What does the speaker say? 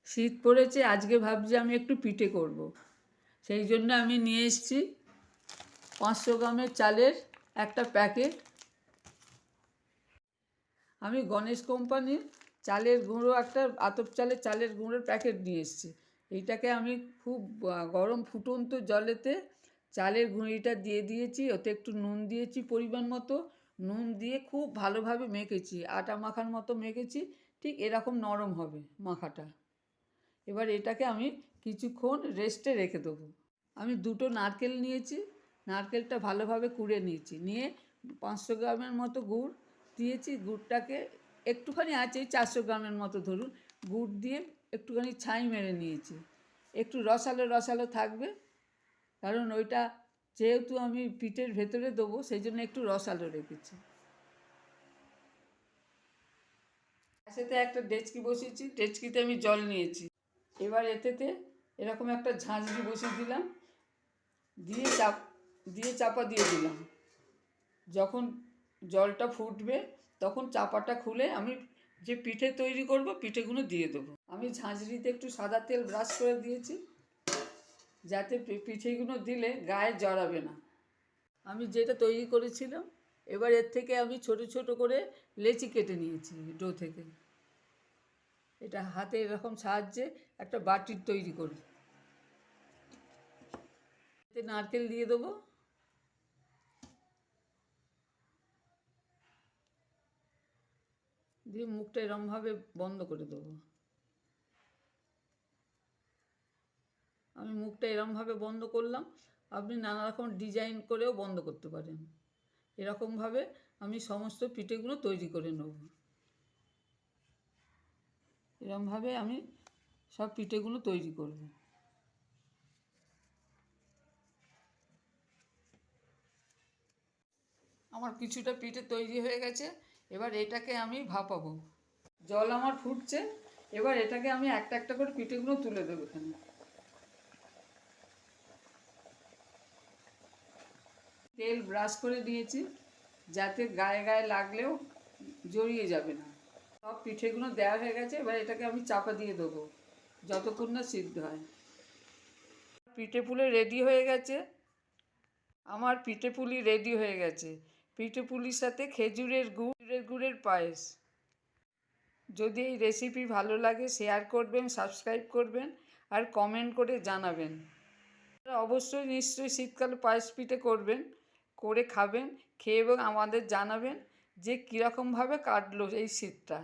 শীত পড়েছে, আজকে ভাবছি আমি একটু পিঠে করব। সেই জন্য আমি নিয়ে এসেছি 500 গ্রামের চালের একটা প্যাকেট। আমি গণেশ কোম্পানির চালের গুঁড়ো, একটা আতপ চালের গুঁড়োর প্যাকেট নিয়ে এসেছি। এইটাকে আমি খুব গরম ফুটন্ত জলেতে চালের গুঁড়িটা দিয়ে দিয়েছি, ওতে একটু নুন দিয়েছি পরিমাণ মতো। নুন দিয়ে খুব ভালোভাবে মেখেছি, আটা মাখার মতো মেখেছি। ঠিক এরকম নরম হবে মাখাটা। এবার এটাকে আমি কিছুক্ষণ রেস্টে রেখে দেবো। আমি 2টো নারকেল নিয়েছি, নারকেলটা ভালোভাবে কুড়ে নিয়েছি, নিয়ে 500 গ্রামের মতো গুড় দিয়েছি। গুড়টাকে একটুখানি আছে 400 গ্রামের মতো ধরুন, গুড় দিয়ে একটুখানি ছাই মেরে নিয়েছি। একটু রসালো রসালো থাকবে, কারণ ওইটা যেহেতু আমি পিঠের ভেতরে দেবো সেই জন্য একটু রসালো রেখেছি। সাথে একটা ডেচকি বসিয়েছি, ডেচকিতে আমি জল নিয়েছি। এবার এতেতে এরকম একটা ঝাঁঝরি বসিয়ে দিলাম, দিয়ে চাপা দিয়ে দিলাম। যখন জলটা ফুটবে তখন চাপাটা খুলে আমি যে পিঠে তৈরি করব পিঠেগুলো দিয়ে দেবো। আমি ঝাঁঝরিতে একটু সাদা তেল ব্রাশ করে দিয়েছি, যাতে পিঠেগুলো দিলে গায়ে জড়াবে না। আমি যেটা তৈরি করেছিলাম, এবার এর থেকে আমি ছোট ছোট করে লেচি কেটে নিয়েছি ডো থেকে। এটা হাতে এরকম সাহায্যে একটা বাটির তৈরি করি। এতে নারকেল দিয়ে দেবো, দিয়ে মুখটা এরমভাবে বন্ধ করে দেবো। আমি মুখটা এরমভাবে বন্ধ করলাম, আপনি নানা রকম ডিজাইন করেও বন্ধ করতে পারেন। এরকমভাবে আমি সমস্ত পিঠেগুলো তৈরি করে নেব। এরমভাবে আমি সব পিঠেগুলো তৈরি করব। আমার কিছুটা পিঠে তৈরি হয়ে গেছে, এবার এটাকে আমি ভাপাবো। জল আমার ফুটছে, এবার এটাকে আমি একটা একটা করে পিঠেগুলো তুলে দেবো এখানে। তেল ব্রাশ করে দিয়েছি, যাতে গায়ে গায়ে লাগলেও জড়িয়ে যাবে না। সব পিঠেগুলো দেওয়া হয়ে গেছে, এবার এটাকে আমি চাপা দিয়ে দেবো যতক্ষণ না সিদ্ধ হয়। পিঠে পুলি রেডি হয়ে গেছে, আমার পিঠে পুলি রেডি হয়ে গেছে। পিঠে পুলির সাথে গুড়ের পায়েস। যদি এই রেসিপি ভালো লাগে শেয়ার করবেন, সাবস্ক্রাইব করবেন আর কমেন্ট করে জানাবেন। অবশ্যই নিশ্চয়ই শীতকালে পায়েস পিঠে করবেন, করে খাবেন, খেয়ে এবং আমাদের জানাবেন যে কীরকমভাবে কাটলো এই শীতটা।